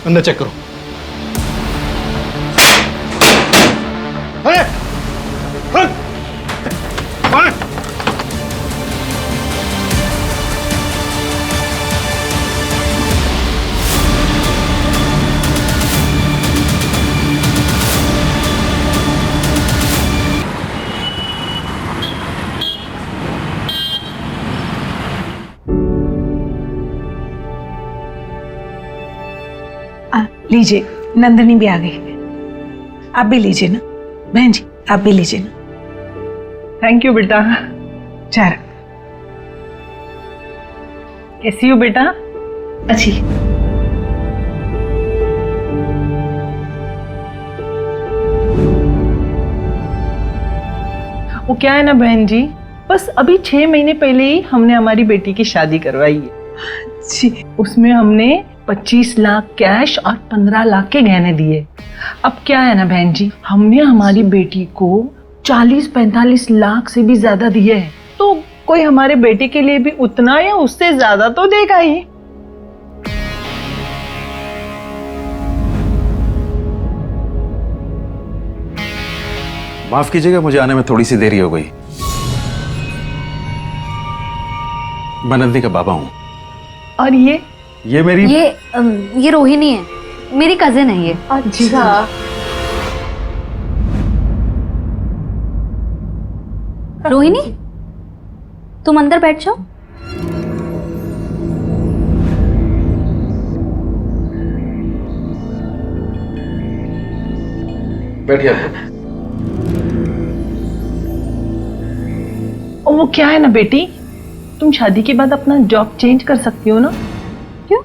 अंदर चेक करो। अरे लीजिए, नंदिनी भी आ गई। आप भी लीजिए ना बहन जी, आप भी लीजिए ना। थैंक यू बेटा। चार कैसी हो बेटा? अच्छी। वो क्या है ना बहन जी, बस अभी 6 महीने पहले ही हमने हमारी बेटी की शादी करवाई है जी। उसमें हमने 25 लाख कैश और 15 लाख के गहने दिए। अब क्या है ना बहन जी, हमने हमारी बेटी को 40-45 लाख से भी ज्यादा दिए हैं, तो कोई हमारे बेटे के लिए भी उतना या उससे ज्यादा तो देगा ही। माफ कीजिएगा, मुझे आने में थोड़ी सी देरी हो गई। मैं नंदिनी का बाबा हूँ। और ये मेरी ये रोहिणी है, मेरी कजिन है ये। अच्छा। रोहिणी, तुम अंदर बैठ जाओ। बैठिए। और वो क्या है ना बेटी, तुम शादी के बाद अपना जॉब चेंज कर सकती हो ना। क्यों?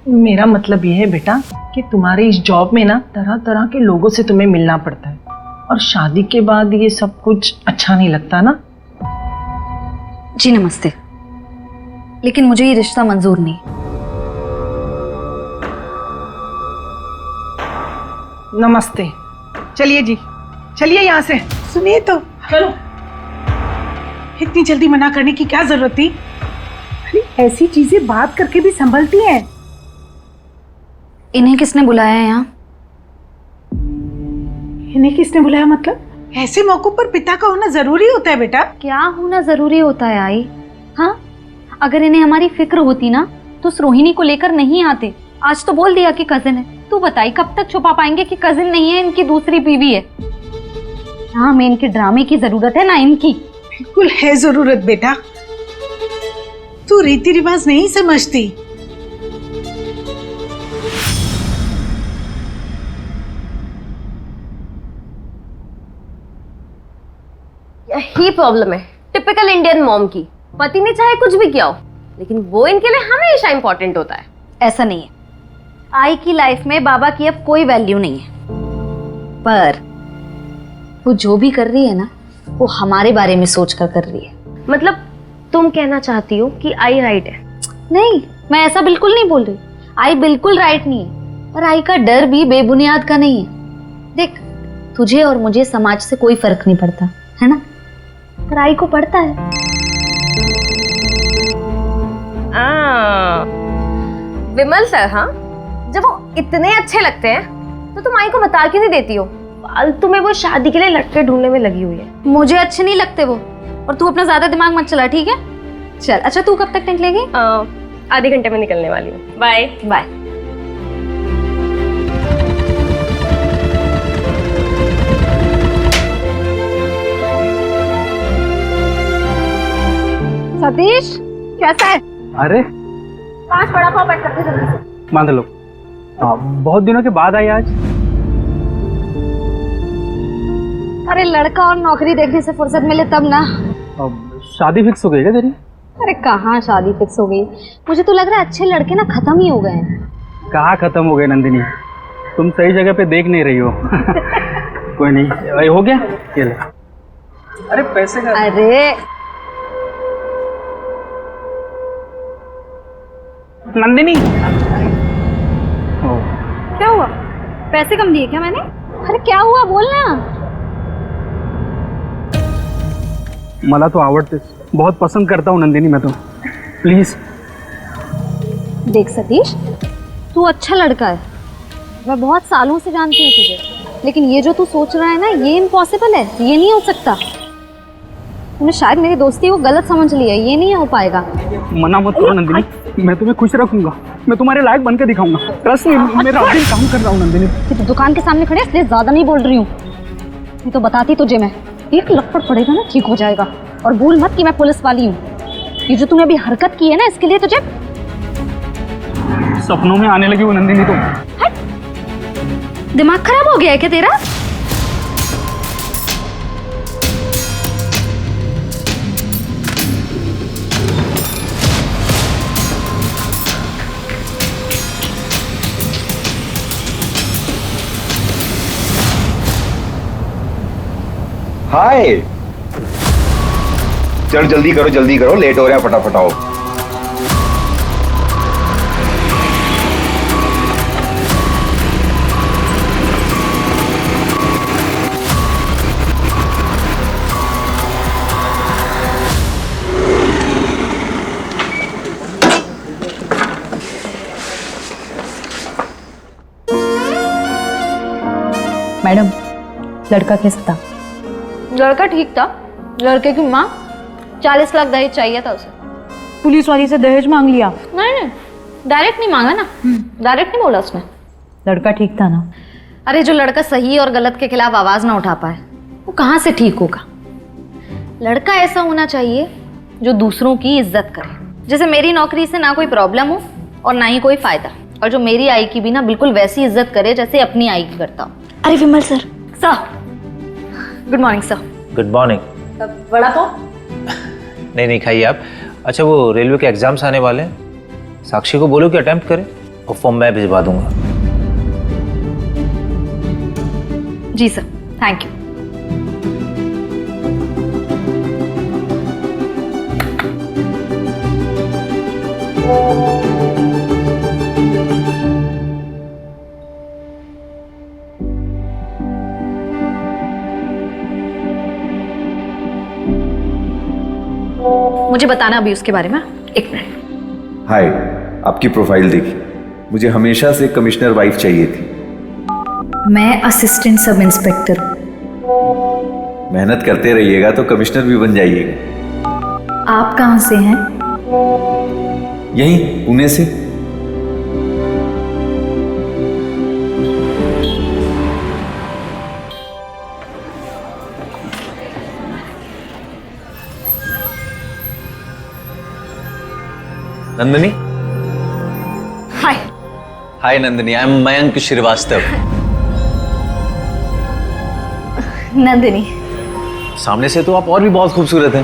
मेरा मतलब ये है बेटा कि तुम्हारे इस जॉब में ना तरह तरह के लोगों से तुम्हें मिलना पड़ता है, और शादी के बाद ये सब कुछ अच्छा नहीं लगता ना। जी नमस्ते, लेकिन मुझे ये रिश्ता मंजूर नहीं। नमस्ते। चलिए जी, चलिए यहाँ से। सुनिए तो, चलो। इतनी जल्दी मना करने की क्या जरूरत थी? अरे ऐसी चीजें बात करके भी संभलती हैं। इन्हें किसने बुलाया है यहाँ? इन्हें किसने बुलाया मतलब? ऐसे मौकों पर पिता का होना जरूरी होता है बेटा। क्या होना जरूरी होता है आई? हाँ, अगर इन्हें हमारी फिक्र होती ना तो उस रोहिणी को लेकर नहीं आते। आज तो बोल दिया कि कजिन है। तू बताई कब तक छुपा पाएंगे कि कजिन नहीं है, इनकी दूसरी बीवी है। ना हमें इनके ड्रामे की जरूरत है ना इनकी। बिल्कुल है जरूरत बेटा, तू रीति रिवाज नहीं समझती। यही प्रॉब्लम है टिपिकल इंडियन मॉम की। पति ने चाहे कुछ भी किया हो, लेकिन वो इनके लिए हमेशा इंपॉर्टेंट होता है। ऐसा नहीं है, आई की लाइफ में बाबा की अब कोई वैल्यू नहीं है। पर वो जो भी कर रही है ना, वो हमारे बारे में सोचकर कर रही है। मतलब तुम कहना चाहती हो कि आई राइट है? नहीं, मैं ऐसा बिल्कुल नहीं बोल रही। आई बिल्कुल राइट नहीं है, पर आई का डर भी बेबुनियाद का नहीं है। देख, तुझे और मुझे समाज से कोई फर्क नहीं पड़ता है ना, पर आई को पड़ता है। विमल सर, हाँ, जब वो इतने अच्छे लगते हैं तो तुम आई को बता क्यों नहीं देती हो? फालतू में वो शादी के लिए लड़के ढूंढने में लगी हुई है। मुझे अच्छे नहीं लगते वो, और तू अपना ज्यादा दिमाग मत चला, ठीक है? चल, अच्छा तू कब तक निकलेगी? आधे घंटे में निकलने वाली हूँ। Bye bye. सतीश, कैसा है? अरे 5 बड़ा पाव पैक करके जल्दी से। मान लो, बहुत दिनों के बाद आई आज। अरे लड़का और नौकरी देखने से फुर्सत मिले तब ना। शादी फिक्स हो गई क्या तेरी? अरे कहाँ शादी फिक्स हो गई, मुझे तो लग रहा है अच्छे लड़के ना खत्म ही हो गए हैं। कहाँ खत्म हो गए नंदिनी, तुम सही जगह पे देख नहीं रही हो। कोई नहीं, हो गया ये ले। अरे पैसे का। अरे नंदिनी, क्या हुआ? पैसे कम दिए क्या मैंने? अरे क्या हुआ, बोलना। मला तो आवडतेस, बहुत पसंद करता हूँ नंदिनी मैं तो, प्लीज। देख सतीश, तू अच्छा लड़का है, मैं बहुत सालों से जानती हूँ तुझे, लेकिन ये जो तू सोच रहा है ना, ये इम्पॉसिबल है, ये नहीं हो सकता। तूने शायद मेरी दोस्ती को गलत समझ लिया, ये नहीं हो पाएगा। मना मत करो नंदिनी, मैं तुम्हें खुश रखूंगा, मैं तुम्हारे लायक बन के दिखाऊंगा। ट्रस्ट मी, मैं रात दिन काम कर रहा हूँ नंदिनी। कि तू दुकान के सामने खड़े इसलिए ज्यादा नहीं बोल रही हूँ, नहीं तो बताती तुझे मैं। एक लपड़ पड़ेगा ना ठीक हो जाएगा। और भूल मत कि मैं पुलिस वाली हूँ। ये जो तूने अभी हरकत की है ना, इसके लिए तुझे सपनों में आने लगी वो नंदिनी तुम। दिमाग खराब हो गया है क्या तेरा? हाय, चल जल्दी करो, लेट हो रहा है, फटाफट आओ। मैडम, लड़का कैसा था? लड़का ठीक था। लड़के की माँ 40 लाख दहेज चाहिए था उसे। पुलिस वाली से दहेज मांग लिया? नहीं, डायरेक्ट नहीं मांगा ना, डायरेक्ट नहीं बोला उसने। लड़का ठीक था ना? अरे जो लड़का सही और गलत के खिलाफ आवाज ना उठा पाए, वो कहाँ से ठीक होगा? लड़का ऐसा होना चाहिए जो दूसरों की इज्जत करे। जैसे मेरी नौकरी से ना कोई प्रॉब्लम हो और ना ही कोई फायदा, और जो मेरी आई की भी ना बिल्कुल वैसी इज्जत करे जैसे अपनी आई की करता हो। अरे Vimal sir. Sir, good morning sir. Good morning. Vada pav? नहीं खाइए आप। अच्छा, वो रेलवे के एग्जाम्स आने वाले हैं, साक्षी को बोलो कि अटेम्प्ट करे और फॉर्म मैं भिजवा दूंगा। जी सर, थैंक यू। मुझे बताना अभी उसके बारे में, एक मिनट। हाय, आपकी प्रोफाइल देखी, मुझे हमेशा से कमिश्नर वाइफ चाहिए थी। मैं असिस्टेंट सब इंस्पेक्टर। मेहनत करते रहिएगा तो कमिश्नर भी बन जाइएगा। आप कहाँ से हैं? यहीं पुणे से। नंदिनी। हाय। हाय नंदिनी, आई एम मयंक श्रीवास्तव। नंदिनी। सामने से तो आप और भी बहुत खूबसूरत हैं।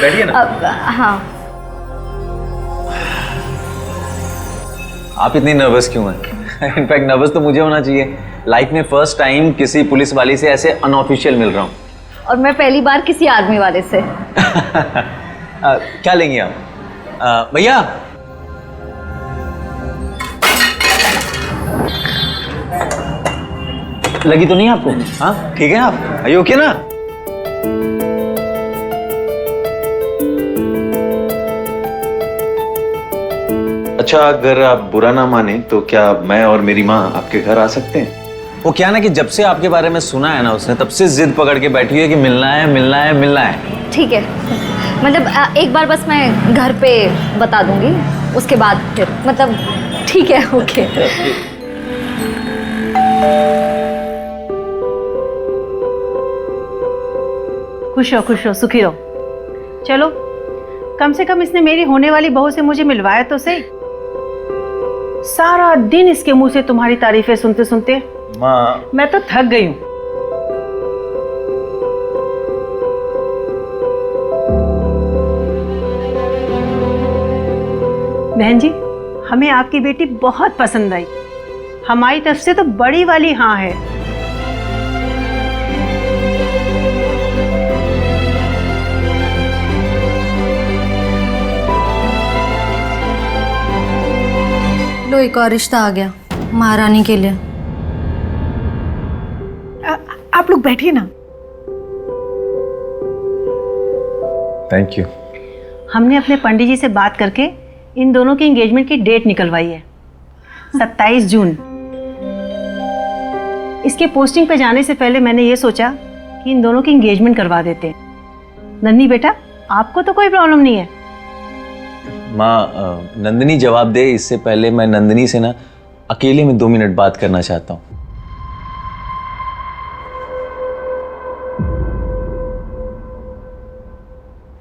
बैठिए ना। हाँ। आप इतनी नर्वस क्यों हैं? इनफैक्ट नर्वस तो मुझे होना चाहिए। लाइफ में फर्स्ट टाइम किसी पुलिस वाली से ऐसे अनऑफिशियल मिल रहा हूँ। और मैं पहली बार किसी आर्मी वाले से। क्या लेंगे आप? भैया। लगी तो नहीं आपको? हाँ ठीक है आप? आर यू ओके ना? अच्छा, अगर आप बुरा ना माने तो क्या मैं और मेरी माँ आपके घर आ सकते हैं? वो क्या ना कि जब से आपके बारे में सुना है ना उसने, तब से जिद पकड़ के बैठी है कि मिलना है मिलना है मिलना है। ठीक है, मतलब एक बार बस मैं घर पे बता दूंगी, उसके बाद फिर मतलब ठीक है, ओके। खुश हो सुखी रहो। चलो, कम से कम इसने मेरी होने वाली बहू से मुझे मिलवाया तो सही। सारा दिन इसके मुंह से तुम्हारी तारीफें सुनते सुनते माँ, मैं तो थक गई हूँ। बहन जी, हमें आपकी बेटी बहुत पसंद आई। हमारी तरफ से तो बड़ी वाली हाँ है। लो, एक और रिश्ता आ गया महारानी के लिए। आप लोग बैठिए ना। Thank you. हमने अपने पंडित जी से बात करके इन दोनों की एंगेजमेंट की डेट निकलवाई है। 27 जून। इसके पोस्टिंग पे जाने से पहले मैंने ये सोचा कि इन दोनों की एंगेजमेंट करवा देते हैं। नंदनी बेटा, आपको तो कोई प्रॉब्लम नहीं है? माँ, नंदिनी जवाब दे इससे पहले मैं नंदिनी से ना अकेले में 2 मिनट बात करना चाहता हूँ।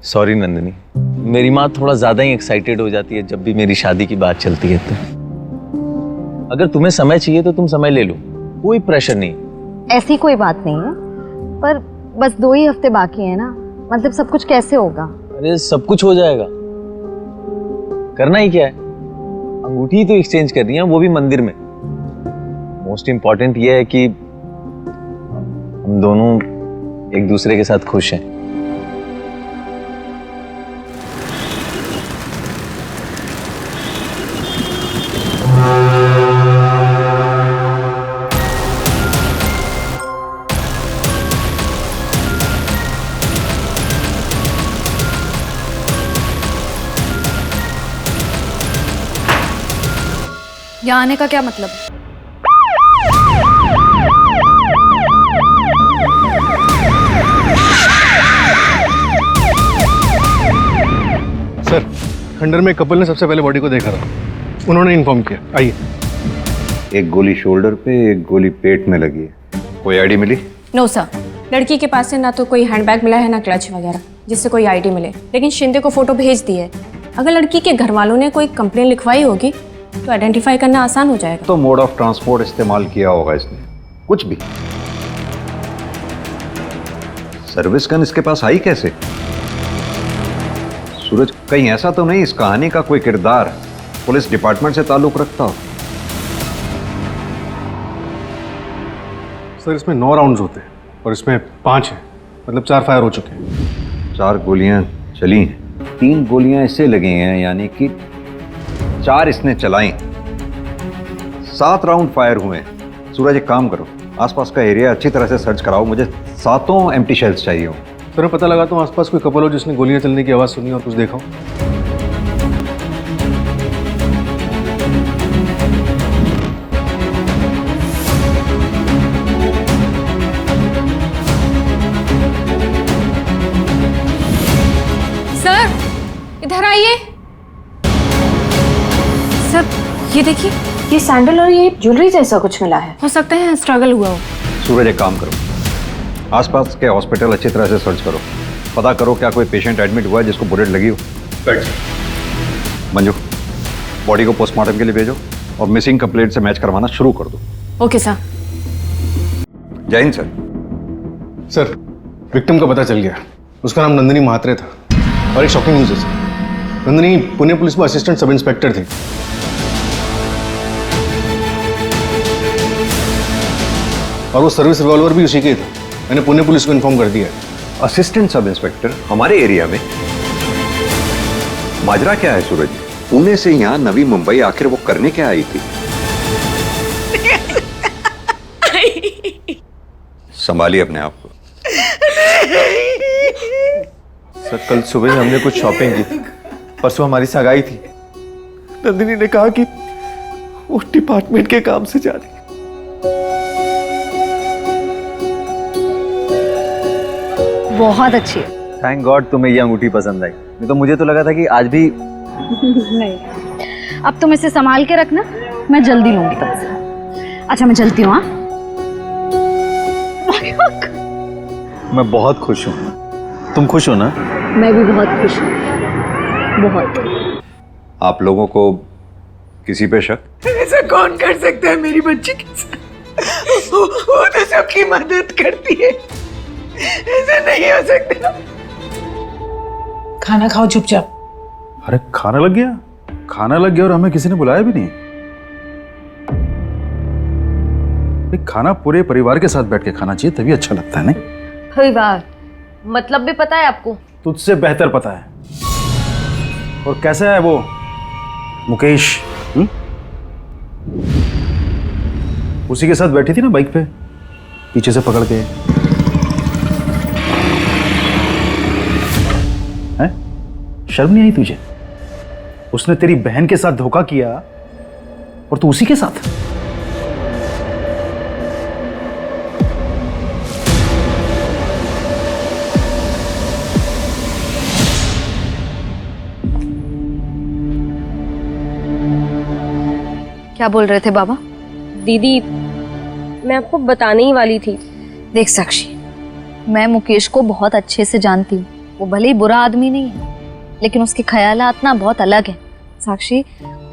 सॉरी नंदिनी, मेरी माँ थोड़ा ज्यादा ही एक्साइटेड हो जाती है जब भी मेरी शादी की बात चलती है। तो अगर तुम्हें समय चाहिए तो तुम समय ले लो, कोई प्रेशर नहीं। ऐसी कोई बात नहीं है, पर बस 2 ही हफ्ते बाकी है ना, मतलब सब कुछ कैसे होगा? अरे सब कुछ हो जाएगा, करना ही क्या है, अंगूठी तो एक्सचेंज करनी है, वो भी मंदिर में। मोस्ट इंपॉर्टेंट ये है कि हम दोनों एक दूसरे के साथ खुश हैं। यहाँ आने का क्या मतलब? सर, खंडर में कपल ने सबसे पहले बॉडी को देखा था, उन्होंने इन्फॉर्म किया। आइए। एक गोली शोल्डर पे, एक गोली पेट में लगी है। कोई आईडी मिली? नो सर, लड़की के पास से ना तो कोई हैंडबैग मिला है ना क्लच वगैरह जिससे कोई आईडी मिले, लेकिन शिंदे को फोटो भेज दी है। अगर लड़की के घर वालों ने कोई कंप्लेन लिखवाई होगी तो आइडेंटिफाई करना आसान हो जाएगा। तो मोड ऑफ ट्रांसपोर्ट इस्तेमाल किया होगा इसने, कुछ भी। सर्विस गन इसके पास आई कैसे? सूरज, कहीं ऐसा तो नहीं इस कहानी का कोई किरदार पुलिस डिपार्टमेंट से ताल्लुक रखता हो? सर, इसमें 9 राउंड्स होते हैं और इसमें 5 हैं, मतलब 4 फायर हो चुके हैं। 4 गोलियां चली हैं, 3 गोलियां इससे लगी हैं, यानी कि 4 इसने चलाई। 7 राउंड फायर हुए हैं। सूरज, एक काम करो, आसपास का एरिया अच्छी तरह से सर्च कराओ, मुझे 7 एम्प्टी शेल्स चाहिए हो। सर, मैं पता लगाता हूँ आसपास कोई कपल हो जिसने गोलियां चलने की आवाज़ सुनी और कुछ देखा हो। सर इधर आइए। सर ये देखिए, ये सैंडल और ये ज्वेलरी जैसा कुछ मिला है, हो सकता है स्ट्रगल हुआ हो। सूरज, एक काम करो, आसपास के हॉस्पिटल अच्छी तरह से सर्च करो, पता करो क्या कोई पेशेंट एडमिट हुआ है जिसको बुलेट लगी हो। मंजू, बॉडी को पोस्टमार्टम के लिए भेजो और मिसिंग कंप्लेंट से मैच करवाना शुरू कर दो। Okay sir. जय हिंद सर। सर, विक्टिम का पता चल गया, उसका नाम नंदिनी महात्रे था। और एक शॉकिंग न्यूज़ है सर, नंदिनी पुणे पुलिस में असिस्टेंट सब इंस्पेक्टर थी। और वो सर्विस रिवॉल्वर भी उसी के था। मैंने पुणे पुलिस को इन्फॉर्म कर दिया है। असिस्टेंट सब इंस्पेक्टर हमारे एरिया में? माजरा क्या है सूरज? पुणे से यहाँ नवी मुंबई आखिर वो करने क्या आई थी? संभालिए अपने आप को। सर, कल सुबह हमने कुछ शॉपिंग की थी, परसों हमारी सगाई थी। नंदिनी ने कहा कि वो डिपार्टमेंट के काम से जा रही। बहुत अच्छी है। थैंक गॉड तुम्हें ये अंगूठी पसंद आई, नहीं तो मुझे तो लगा था कि आज भी नहीं, अब तुम इसे संभाल के रखना, मैं जल्दी लूंगी तुमसे। अच्छा मैं चलती हूँ। हाँ, मैं बहुत खुश हूँ। तुम खुश हो ना? मैं भी बहुत खुश हूँ, बहुत। आप लोगों को किसी पे शक? ऐसा कौन कर सकता है मेरी बच्ची के साथ? वो तो सबकी मदद करती है, ऐसा नहीं हो सकता। खाना खाओ चुपचाप। अरे खाना लग गया? खाना लग गया और हमें किसी ने बुलाया भी नहीं। खाना पूरे परिवार के साथ बैठ के खाना चाहिए, तभी अच्छा लगता है। नहीं परिवार मतलब भी पता है आपको? तुझसे बेहतर पता है। और कैसा है वो मुकेश? उसी के साथ बैठी थी ना बाइक पे, पीछे से पकड़ के। हैं? शर्म नहीं आई तुझे? उसने तेरी बहन के साथ धोखा किया और तू उसी के साथ। क्या बोल रहे थे बाबा? दीदी, मैं आपको बताने ही वाली थी। देख साक्षी, मैं मुकेश को बहुत अच्छे से जानती हूँ। वो भले ही बुरा आदमी नहीं है, लेकिन उसके ख्यालात ना बहुत अलग है। साक्षी,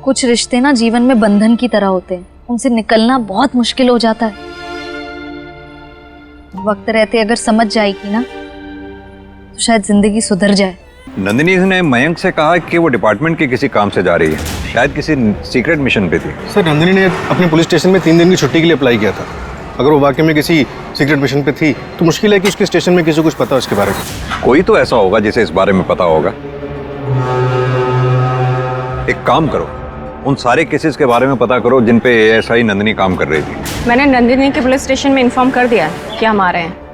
कुछ रिश्ते ना जीवन में बंधन की तरह होते हैं, उनसे निकलना बहुत मुश्किल हो जाता है। वक्त रहते अगर समझ जाएगी ना तो शायद जिंदगी सुधर जाए। नंदिनी ने मयंक से कहा कि वो डिपार्टमेंट के किसी काम से जा रही है, शायद किसी सीक्रेट मिशन पे थी। सर, नंदिनी ने अपने पुलिस स्टेशन में 3 दिन की छुट्टी के लिए अप्लाई किया था। अगर वो वाकई में किसी सीक्रेट मिशन पे थी तो मुश्किल है कि उसके स्टेशन में किसी को कुछ पता हो इसके बारे में। कोई तो ऐसा होगा जिसे इस बारे में पता होगा। एक काम करो, उन सारे केसेस के बारे में पता करो जिन पे एएसआई नंदिनी काम कर रही थी। मैंने नंदिनी के पुलिस स्टेशन में इन्फॉर्म कर दिया है कि हम आ रहे हैं।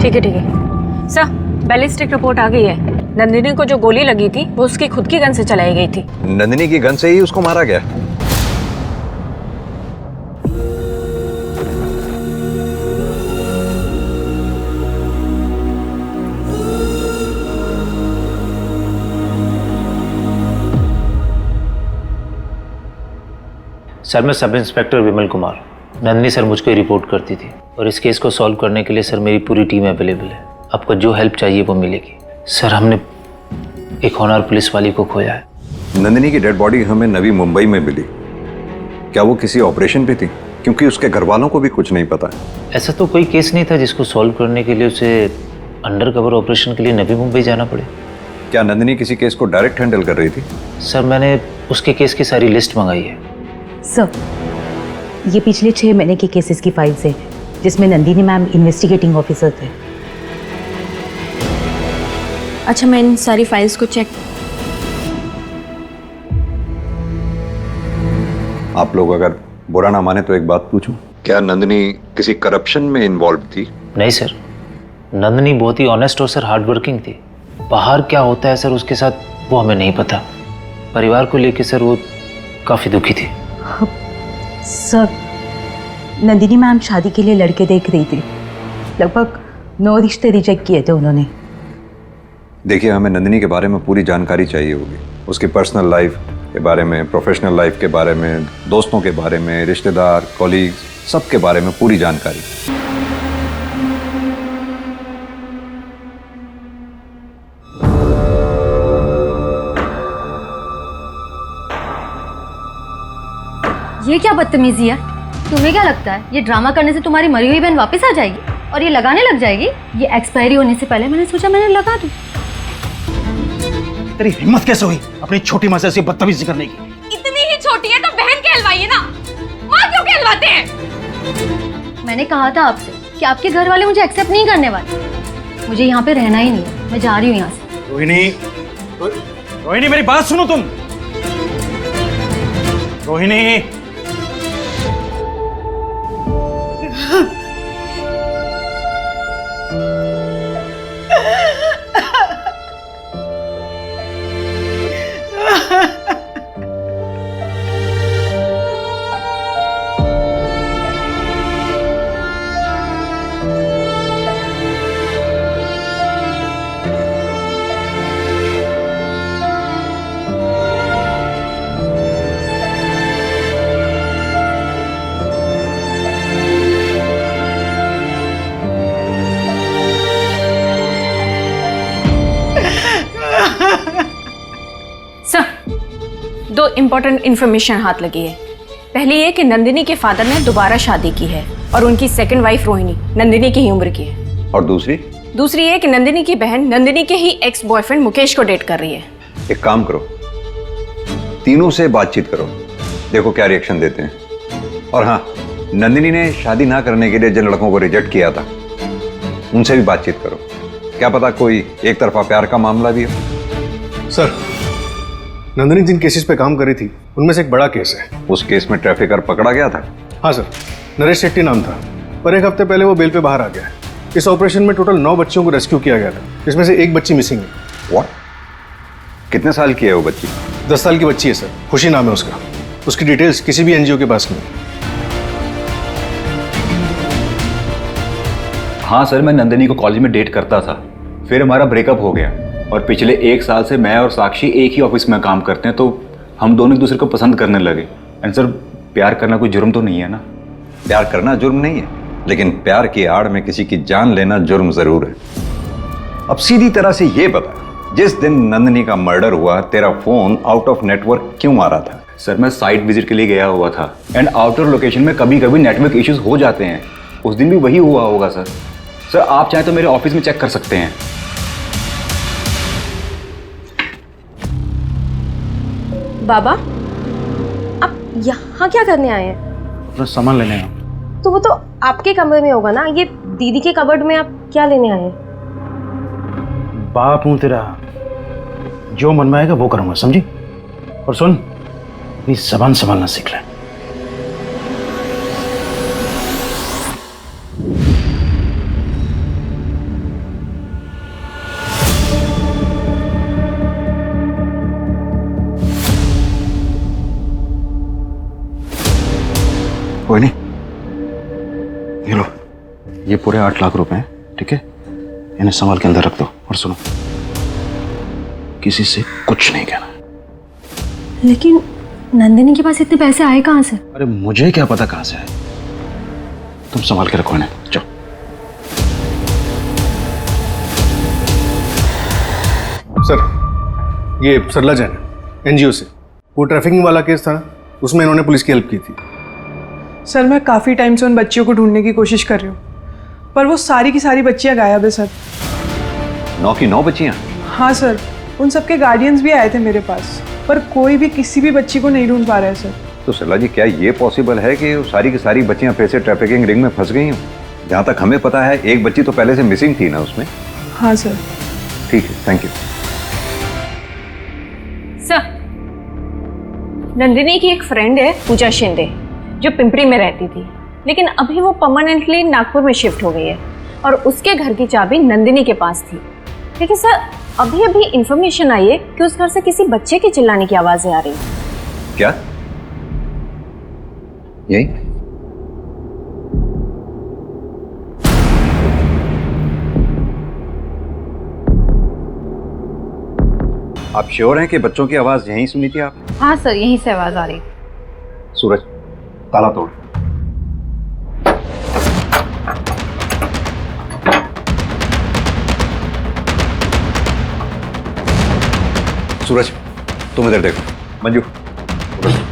ठीक है सर, बैलिस्टिक रिपोर्ट आ गई है। नंदिनी को जो गोली लगी थी वो उसकी खुद की गन से चलाई गई थी। नंदिनी की गन से ही उसको मारा गया। सर, मैं sub inspector Vimal Kumar. Nandini sir मुझको रिपोर्ट करती थी और इस केस को सॉल्व करने के लिए सर मेरी पूरी टीम अवेलेबल है। आपको जो हेल्प चाहिए वो मिलेगी। सर, हमने एक होनहार पुलिस वाली को खोया है। नंदिनी की डेड बॉडी हमें नवी मुंबई में मिली। क्या वो किसी ऑपरेशन पे थी? क्योंकि उसके घर वालों को भी कुछ नहीं पता। ऐसा तो कोई केस नहीं था जिसको सॉल्व करने के लिए उसे अंडर कवर ऑपरेशन के लिए नवी मुंबई जाना पड़े। क्या नंदिनी किसी केस को डायरेक्ट हैंडल कर रही थी? सर, मैंने उसके केस की सारी लिस्ट मंगाई है। सर, ये पिछले 6 महीने के केसेस की फाइल्स है जिसमें नंदिनी मैम इन्वेस्टिगेटिंग ऑफिसर थे। अच्छा, मैं इन सारी फाइल्स को चेक। आप लोग अगर बुरा ना माने तो एक बात पूछूं, क्या नंदिनी किसी करप्शन में इन्वॉल्व थी? नहीं सर, नंदिनी बहुत ही ऑनेस्ट और सर हार्ड वर्किंग थी। बाहर क्या होता है सर उसके साथ वो हमें नहीं पता। परिवार को लेके सर वो काफ़ी दुखी थी। सर, नंदिनी मैम शादी के लिए लड़के देख रही थी। लगभग 9 रिश्ते रिजेक्ट किए थे उन्होंने। देखिए, हमें नंदिनी के बारे में पूरी जानकारी चाहिए होगी। उसकी पर्सनल लाइफ के बारे में, प्रोफेशनल लाइफ के बारे में, दोस्तों के बारे में, रिश्तेदार, कॉलीग्स, सब के बारे में पूरी जानकारी। ये क्या बदतमीजी है? तुम्हें क्या लगता है ये ड्रामा करने से तुम्हारी मरी हुई बहन वापस आ जाएगी और ये लगाने लग जाएगी? ये एक्सपायरी होने से पहले मैंने सोचा मैंने लगा दूं। तेरी हिम्मत कैसे हुई अपनी छोटी माँ से ऐसी बदतमीजी करने की? इतनी ही छोटी है तो बहन कहलवाइए ना, माँ क्यों कहलवाते हैं? मैंने कहा था आपसे कि आपके घर वाले मुझे एक्सेप्ट नहीं करने वाले। मुझे यहाँ पे रहना ही नहीं है, मैं जा रही हूँ यहाँ से। रोहिणी, रोहिणी मेरी बात सुनो तुम। रोहिणी, दो इम्पोर्टेंट इन्फॉर्मेशन हाथ लगी है। पहली ये कि नंदिनी के फादर ने दोबारा शादी की है और उनकी सेकंड वाइफ रोहिणी नंदिनी की ही उम्र की है। और दूसरी ये कि नंदिनी की बहन नंदिनी के ही एक्स बॉयफ्रेंड मुकेश को डेट कर रही है। एक काम करो, तीनों से बातचीत करो, देखो क्या रिएक्शन देते हैं। और हाँ, नंदिनी ने शादी ना करने के लिए जिन लड़कों को रिजेक्ट किया था उनसे भी बातचीत करो। क्या पता कोई एक तरफा प्यार का मामला भी हो। सर, नंदिनी जिन केसेस पे काम कर रही थी उनमें से एक बड़ा केस है। उस केस में ट्रैफिकर पकड़ा गया था? हाँ सर, नरेश शेट्टी नाम था, पर 1 हफ्ते पहले वो बेल पे बाहर आ गया है। इस ऑपरेशन में टोटल 9 बच्चियों को रेस्क्यू किया गया था, जिसमें से एक बच्ची मिसिंग है। व्हाट? कितने साल की है वो बच्ची? 10 साल की बच्ची है सर, खुशी नाम है उसका। उसकी डिटेल्स किसी भी एनजीओ के पास नहीं। हाँ सर, मैं नंदिनी को कॉलेज में डेट करता था, फिर हमारा ब्रेकअप हो गया और पिछले 1 साल से मैं और साक्षी एक ही ऑफिस में काम करते हैं, तो हम दोनों एक दूसरे को पसंद करने लगे। एंड सर, प्यार करना कोई जुर्म तो नहीं है ना? प्यार करना जुर्म नहीं है, लेकिन प्यार की आड़ में किसी की जान लेना जुर्म जरूर है। अब सीधी तरह से ये बता, जिस दिन नंदिनी का मर्डर हुआ तेरा फोन आउट ऑफ नेटवर्क क्यों आ रहा था? सर, मैं साइट विजिट के लिए गया हुआ था एंड आउटर लोकेशन में कभी कभी नेटवर्क इश्यूज हो जाते हैं। उस दिन भी वही हुआ होगा सर। सर, आप चाहें तो मेरे ऑफिस में चेक कर सकते हैं। बाबा, आप यहाँ क्या करने आए हैं? अपना सामान लेने आया। तो वो तो आपके कमरे में होगा ना, ये दीदी के कबर्ड में आप क्या लेने आए हैं? बाप हूँ तेरा, जो मन में आएगा वो करूंगा, समझी? और सुन, अपनी जबान संभालना सीख ले। कोई नहीं, ये लो, ये पूरे 8 लाख रुपए हैं, ठीक है? इन्हें संभाल के अंदर रख दो। और सुनो, किसी से कुछ नहीं कहना। लेकिन नंदिनी के पास इतने पैसे आए कहाँ से? अरे मुझे क्या पता कहां से आए, तुम संभाल के रखो इन्हें। जाओ। सर, ये सरला जैन एनजीओ से, वो ट्रैफिकिंग वाला केस था ना, उसमें इन्होंने पुलिस की हेल्प की थी। सर, मैं काफ़ी टाइम से उन बच्चियों को ढूंढने की कोशिश कर रही हूँ, पर वो सारी की सारी बच्चियाँ गायब है सर। 9 की 9 बच्चियां? हाँ सर, उन सबके गार्डियंस भी आए थे मेरे पास, पर कोई भी किसी भी बच्ची को नहीं ढूंढ पा रहा है सर। तो सरला जी, क्या ये पॉसिबल है कि सारी की सारी बच्चियां फिर से ट्रैफिकिंग रिंग में फंस गई हों? जहाँ तक हमें पता है, एक बच्ची तो पहले से मिसिंग थी ना उसमें। हाँ सर। ठीक है, थैंक यू। सर, नंदिनी की एक फ्रेंड है पूजा शिंदे, जो पिंपरी में रहती थी, लेकिन अभी वो परमानेंटली नागपुर में शिफ्ट हो गई है और उसके घर की चाबी नंदिनी के पास थी। लेकिन सर, अभी अभी इंफॉर्मेशन आई है कि उस घर से किसी बच्चे की चिल्लाने की आवाजें आ रही हैं। क्या? यही? आप श्योर हैं कि बच्चों की आवाज यहीं सुनी थी आपने? हाँ सर, यहीं से आवाज आ रही। सूरज, ताला तोड़। सूरज, तुम इधर देखो। मंजू, उधर।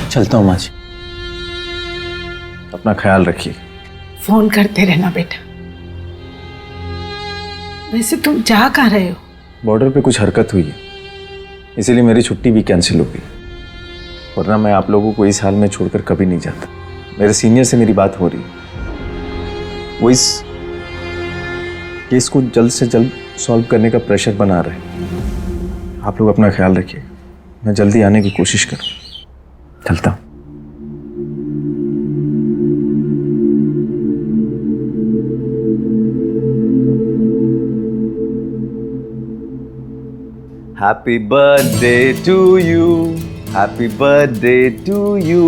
चलता हूँ माँ जी, अपना ख्याल रखिए। फोन करते रहना बेटा। वैसे तुम जा कहाँ रहे हो? बॉर्डर पे कुछ हरकत हुई है, इसीलिए मेरी छुट्टी भी कैंसिल हो गई, वरना मैं आप लोगों को इस हाल में छोड़कर कभी नहीं जाता। मेरे सीनियर से मेरी बात हो रही है, वो इस केस को जल्द से जल्द सॉल्व करने का प्रेशर बना रहे हैं। आप लोग अपना ख्याल रखिए, मैं जल्दी आने की कोशिश करूँ। चलता हूँ। Happy birthday to you, happy birthday to you,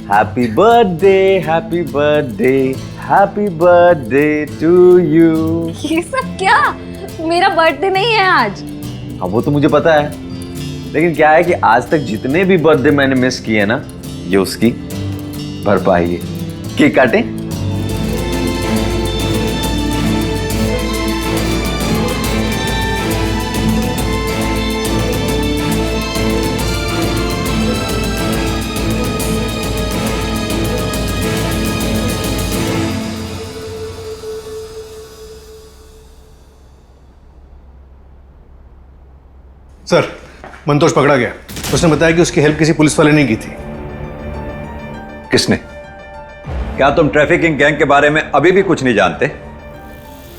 happy birthday, happy birthday, happy birthday to you। ये सब क्या? मेरा बर्थडे नहीं है आज। हाँ, वो तो मुझे पता है, लेकिन क्या है कि आज तक जितने भी बर्थडे मैंने मिस किए ना, ये उसकी भरपाई है। केक काटें? सर, मंतोष पकड़ा गया। उसने बताया कि उसकी हेल्प किसी पुलिस वाले ने की थी। किसने? क्या तुम ट्रैफिकिंग गैंग के बारे में अभी भी कुछ नहीं जानते?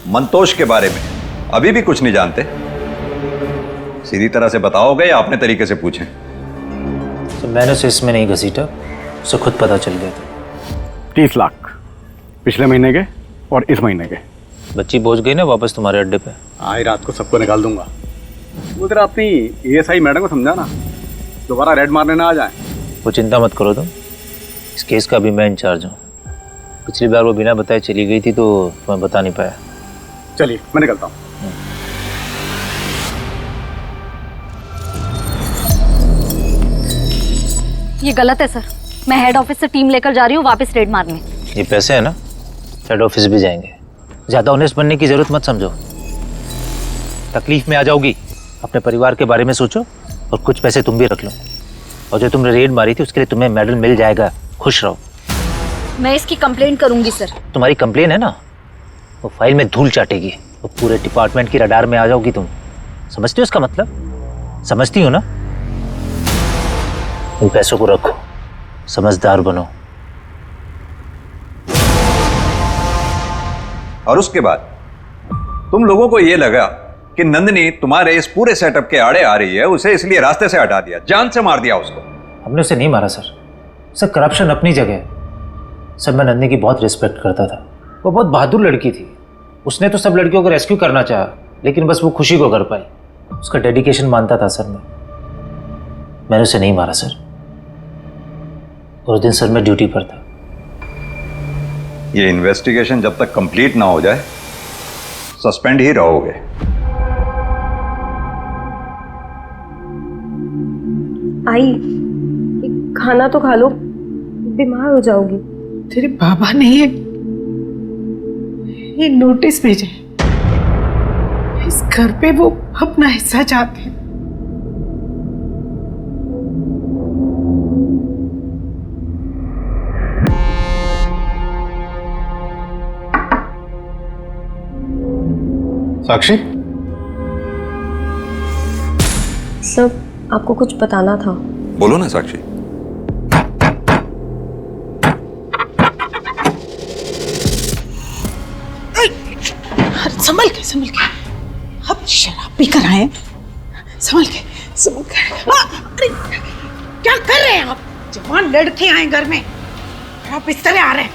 मंतोष के बारे में अभी भी कुछ नहीं जानते? सीधी तरह से बताओगे या अपने तरीके से पूछें? तो मैंने उसे इसमें नहीं घसीटा, उसे खुद पता चल गया था। 30 लाख पिछले महीने के और इस महीने के। बच्ची पहुंच गई ना वापस तुम्हारे अड्डे पे? आज रात को सबको निकाल दूंगा। वो जरा अपनी ASI मैडम को समझाना, दोबारा रेड मारने ना आ जाए। वो चिंता मत करो तुम, इस केस का भी मैं इंचार्ज हूँ। पिछली बार वो बिना बताए चली गई थी तो मैं बता नहीं पाया। चलिए मैं निकलता हूँ। ये गलत है सर। मैं हेड ऑफिस से टीम लेकर जा रही हूँ वापस रेड मारने। ये पैसे है ना, हेड ऑफिस भी जाएंगे। ज़्यादा ऑनेस्ट बनने की जरूरत मत समझो, तकलीफ में आ जाओगी। अपने परिवार के बारे में सोचो और कुछ पैसे तुम भी रख लो। और जो तुमने रेड मारी थी उसके लिए तुम्हें मेडल मिल जाएगा, खुश रहो। मैं इसकी कंप्लेंट करूंगी सर। तुम्हारी कंप्लेन है ना, वो फाइल में धूल चाटेगी और पूरे डिपार्टमेंट की रडार में आ जाओगी तुम। समझती हो इसका मतलब? समझती हो ना? उन पैसों को रखो, समझदार बनो। और उसके बाद तुम लोगों को यह लगा कि नंदिनी तुम्हारे इस पूरे सेटअप के आड़े आ रही है, उसे इसलिए रास्ते से हटा दिया, जान से मार दिया उसको। हमने उसे नहीं मारा सर करप्शन अपनी जगह है। सर मैं नंदिनी की बहुत रिस्पेक्ट करता था, वो बहुत बहादुर लड़की थी। उसने तो सब लड़कियों को रेस्क्यू करना चाहा, लेकिन बस वो खुशी को कर पाई। उसका डेडिकेशन मानता था सर मैंने उसे नहीं मारा सर। और उस दिन सर मैं ड्यूटी पर था। ये इन्वेस्टिगेशन जब तक कंप्लीट ना हो जाए सस्पेंड ही रहोगे। आई, एक खाना तो खा लो, बीमार हो जाओगी। तेरे बाबा ने ये नोटिस भेजा है। इस घर पे वो अपना हिस्सा चाहते हैं। साक्षी, सर आपको कुछ बताना था। बोलो ना साक्षी। संभल के अब शराब पी कर आए। संभल के। अरे क्या कर रहे हैं आप? जवान लड़के आए घर में, आप इस तरह आ रहे हैं।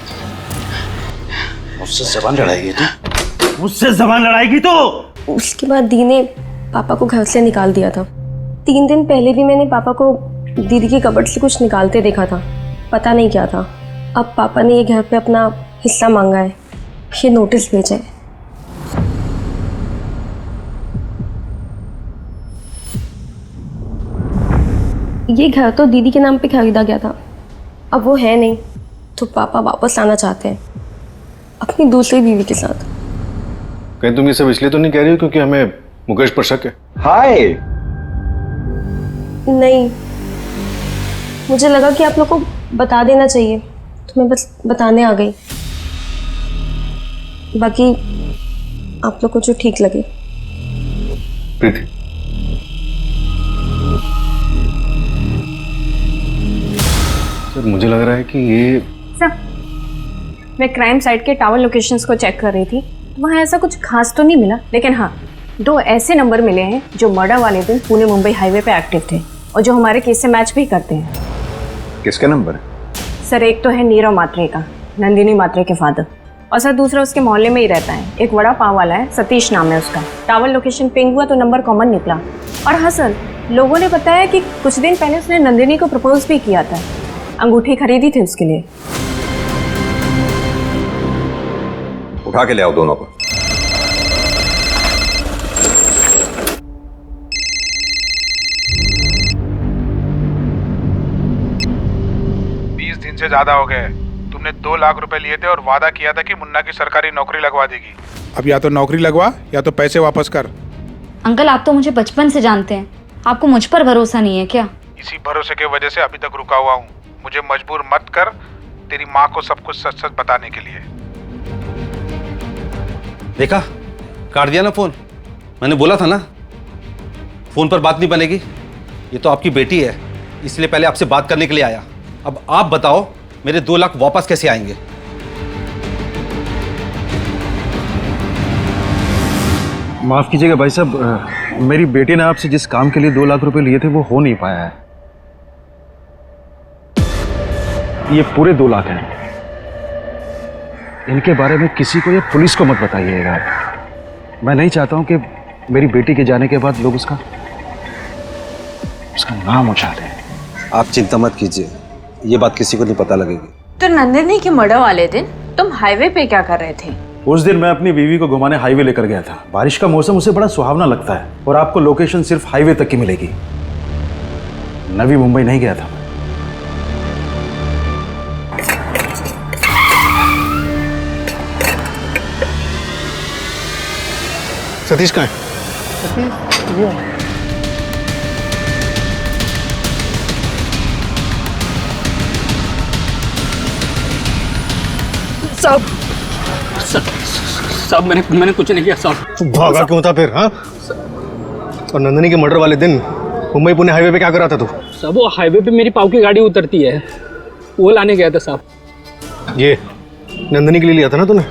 मुझसे जबान लड़ाएगी तू? मुझसे जबान लड़ाएगी तो? उसके बाद दी ने पापा को घर से निकाल दिया था। 3 दिन पहले भी मैंने पापा को दीदी के कबर्ड से कुछ निकालते देखा था, पता नहीं क्या था। अब पापा ने ये घर पे अपना हिस्सा मांगा है, ये नोटिस भेजा है। ये घर तो दीदी के नाम पे खरीदा गया था, अब वो है नहीं, तो पापा वापस आना चाहते हैं अपनी दूसरी बीवी के साथ। कहीं तुम ये सब इसलिए तो नहीं कह रही हो क्योंकि हमें मुकेश पर शक है? हाय, नहीं, मुझे लगा कि आप लोग को बता देना चाहिए, तो मैं बस बताने आ गई। बाकी आप लोग को जो ठीक लगे। प्रीति, सर मुझे लग रहा है कि ये सर मैं क्राइम साइट के टावर लोकेशंस को चेक कर रही थी, वहाँ ऐसा कुछ खास तो नहीं मिला, लेकिन हाँ 2 ऐसे नंबर मिले हैं जो मर्डर वाले दिन पुणे मुंबई हाईवे पे एक्टिव थे और जो हमारे केस से मैच भी करते हैं। किसके नंबर? सर एक तो है नीरव मात्रे का, नंदिनी मात्रे के फादर, और सर दूसरा उसके मोहल्ले में ही रहता है, एक वड़ा पाव वाला है, सतीश नाम है उसका। टावर लोकेशन पिंग हुआ तो नंबर कॉमन निकला। और हाँ सर, लोगों ने बताया कि कुछ दिन पहले उसने नंदिनी को प्रपोज भी किया था, अंगूठी खरीदी थी उसके लिए। उठा के ले आओ दोनों को। से ज्यादा हो गए। तुमने 2 लाख रुपए लिए थे और वादा किया था कि मुन्ना की सरकारी नौकरी लगवा देगी। अब या तो नौकरी लगवा या तो पैसे वापस कर। अंकल आप तो मुझे बचपन से जानते हैं, आपको मुझ पर भरोसा नहीं है क्या? इसी भरोसे की वजह से अभी तक रुका हुआ हूँ। मुझे मजबूर मत कर तेरी माँ को सब कुछ सच सच बताने के लिए। देखा, काट दिया ना फोन। मैंने बोला था ना फोन पर बात नहीं बनेगी। ये तो आपकी बेटी है, इसलिए पहले आपसे बात करने के लिए आया। अब आप बताओ मेरे 2 लाख वापस कैसे आएंगे? माफ कीजिएगा भाई साहब, मेरी बेटी ने आपसे जिस काम के लिए 2 लाख रुपए लिए थे वो हो नहीं पाया है। ये पूरे 2 लाख हैं। इनके बारे में किसी को या पुलिस को मत बताइएगा। मैं नहीं चाहता हूं कि मेरी बेटी के जाने के बाद लोग उसका नाम उछा दें। आप चिंता मत कीजिए, ये बात किसी को नहीं पता लगेगी। तो नंदिनी के मर्डर वाले दिन तुम हाईवे पे क्या कर रहे थे? उस दिन मैं अपनी बीवी को घुमाने हाईवे लेकर गया था। बारिश का मौसम उसे बड़ा सुहावना लगता है और आपको लोकेशन सिर्फ हाईवे तक की मिलेगी। नवी मुंबई नहीं गया था। सतीश कहाँ है? साहब मैंने कुछ नहीं किया साहब। भागा क्यों था फिर? हाँ, और नंदिनी के मर्डर वाले दिन मुंबई पुणे हाईवे पे क्या कर रहा था तू? साहब वो हाईवे पे मेरी पाव की गाड़ी उतरती है, वो लाने गया था साहब। ये नंदिनी के लिए लिया था ना तूने?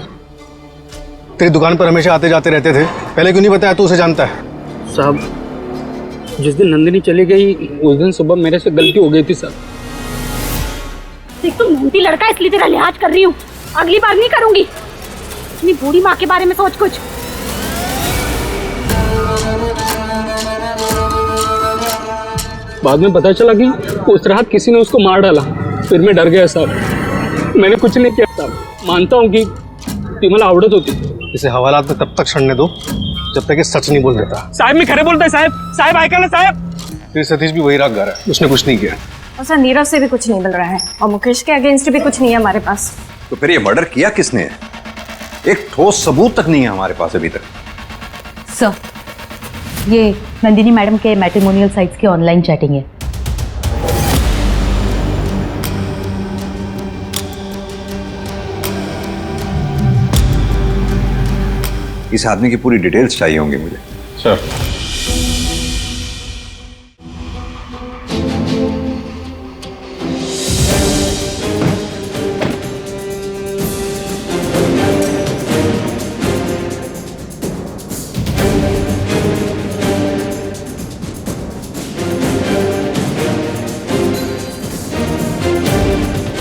तेरी दुकान पर हमेशा आते जाते रहते थे, पहले क्यों नहीं बताया? तू उसे जानता है। साहब जिस दिन नंदिनी चली गई उस दिन सुबह मेरे से गलती हो गई थी साहब। देख तू मेहनती लड़का, इसलिए तेरा लिहाज कर रही हूँ, अगली बार नहीं करूंगी। अपनी बूढ़ी माँ के बारे में सोच कुछ। बाद में पता चला कि उस रात किसी ने उसको मार डाला, फिर मैं डर गया साहब। मैंने कुछ नहीं किया साहब। मानता हूँ कि मला आवड़त होती। इसे हवालात में तब तक छड़ने दो जब तक ये सच नहीं बोल देता। साहब मी खरे बोलताय साहेब, साहेब ऐका ना साहेब। फिर सतीश भी वही रागदार है, उसने कुछ नहीं किया। और सर नीरव से भी कुछ नहीं मिल रहा है और मुकेश के अगेंस्ट भी कुछ नहीं है हमारे पास। तो फिर ये मर्डर किया किसने? एक ठोस सबूत तक नहीं है हमारे पास अभी तक। सर, ये नंदिनी मैडम के मैट्रिमोनियल साइट्स की ऑनलाइन चैटिंग है। इस आदमी की पूरी डिटेल्स चाहिए होंगी मुझे। सर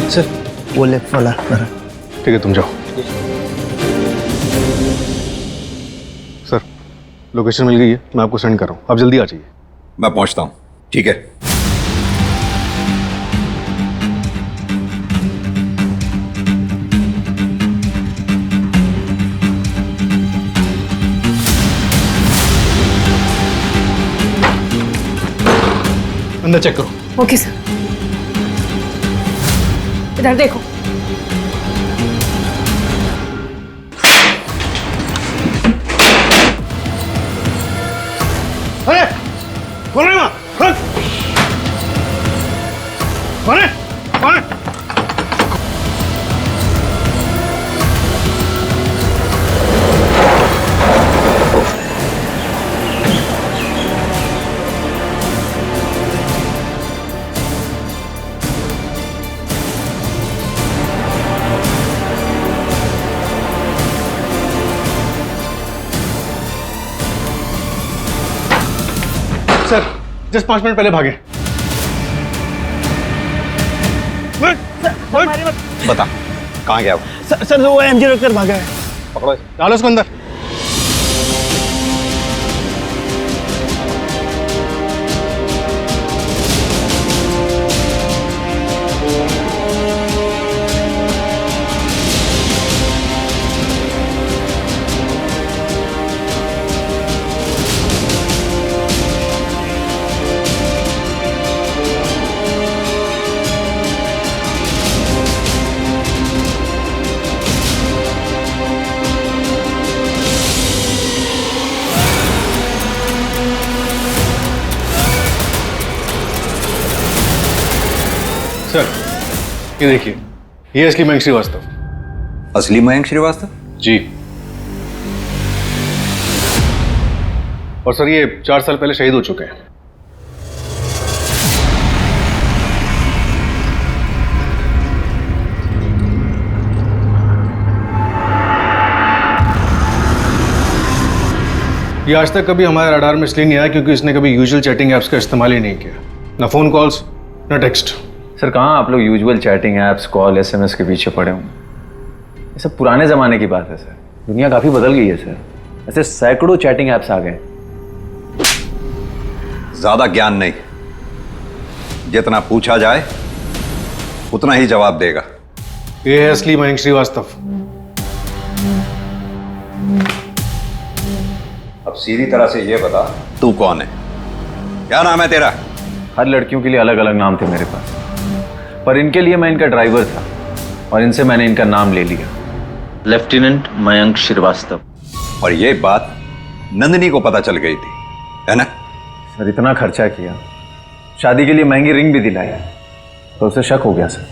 सर वो लेफ्ट वाला। ठीक है, तुम जाओ। सर लोकेशन मिल गई है, मैं आपको सेंड कर रहा हूँ, आप जल्दी आ जाइए। मैं पहुंचता हूँ। ठीक है। अंदर चेक करो। Okay sir. इधर देखो। अरे कौन है वहाँ? कौन है? कौन है? सर जस्ट 5 मिनट पहले भागे। बता कहाँ गया वो? सर वो एमजी रोड कर भागा है। पकड़ो, डालो उसको अंदर। सर ये देखिए, ये असली मयंक श्रीवास्तव। असली मयंक श्रीवास्तव? जी। और सर ये 4 साल पहले शहीद हो चुके हैं। ये आज तक कभी हमारे रडार में इसलिए नहीं आया क्योंकि इसने कभी यूजुअल चैटिंग ऐप्स का इस्तेमाल ही नहीं किया, ना फ़ोन कॉल्स ना टेक्स्ट। सर कहाँ आप लोग usual chatting apps call SMS के पीछे पड़े होंगे। ये सब पुराने ज़माने की बात है सर, दुनिया काफ़ी बदल गई है सर। ऐसे सैकड़ों चैटिंग ऐप्स आ गए। ज्यादा ज्ञान नहीं, जितना पूछा जाए उतना ही जवाब देगा। ये है असली मयंक श्रीवास्तव। अब सीधी तरह से ये बता, तू कौन है, क्या नाम है तेरा? हर लड़कियों के लिए अलग अलग नाम थे मेरे पास, पर इनके लिए मैं इनका ड्राइवर था और इनसे मैंने इनका नाम ले लिया, लेफ्टिनेंट मयंक श्रीवास्तव। और ये बात नंदिनी को पता चल गई थी, है ना? सर इतना खर्चा किया, शादी के लिए महंगी रिंग भी दिलाई, तो उसे शक हो गया सर।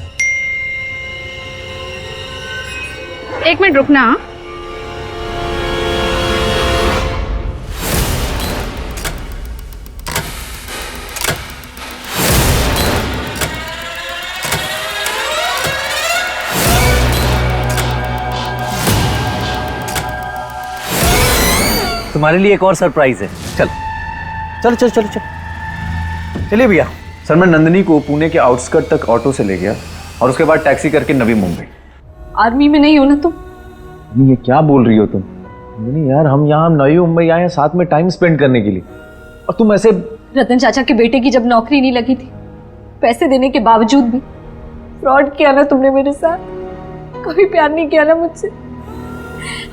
एक मिनट रुकना। तुम्हारे लिए एक और सरप्राइज है। चल चल चल चल चल चलिए भैया। सर मैं नंदिनी को पुणे के आउटस्कर्ट तक ऑटो से ले गया और उसके बाद टैक्सी करके नवी मुंबई। आर्मी में नहीं हो ना तुम? ये क्या बोल रही हो तुम? नहीं यार, हम यहाँ नवी मुंबई आए हैं साथ में टाइम स्पेंड करने के लिए, और तुम ऐसे। रतन चाचा के बेटे की जब नौकरी नहीं लगी थी, पैसे देने के बावजूद भी फ्रॉड किया ना तुमने मेरे साथ, कभी प्यार नहीं किया ना मुझसे।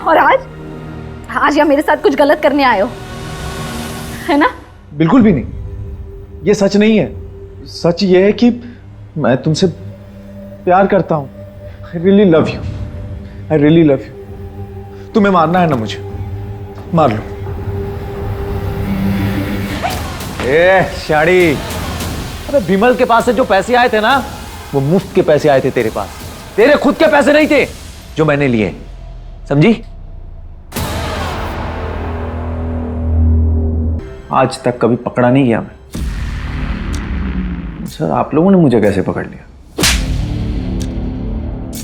और आज या मेरे साथ कुछ गलत करने आए हो, है ना? बिल्कुल भी नहीं, ये सच नहीं है। सच ये है कि मैं तुमसे प्यार करता हूँ। I really love you. I really love you. तुम्हें मारना है ना मुझे, मार लो। शाड़ी, अरे विमल के पास से जो पैसे आए थे ना, वो मुफ्त के पैसे आए थे तेरे पास, तेरे खुद के पैसे नहीं थे जो मैंने लिए, समझी? आज तक कभी पकड़ा नहीं गया मैं। सर आप लोगों ने मुझे कैसे पकड़ लिया?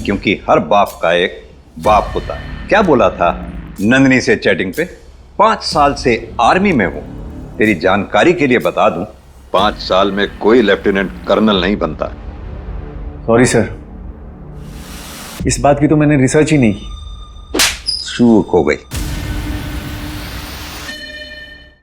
क्योंकि हर बाप का एक बाप होता है। क्या बोला था नंदिनी से चैटिंग पे? 5 साल से आर्मी में हूं। तेरी जानकारी के लिए बता दूं, 5 साल में कोई लेफ्टिनेंट कर्नल नहीं बनता। सॉरी सर, इस बात की तो मैंने रिसर्च ही नहीं की। चूक हो गई।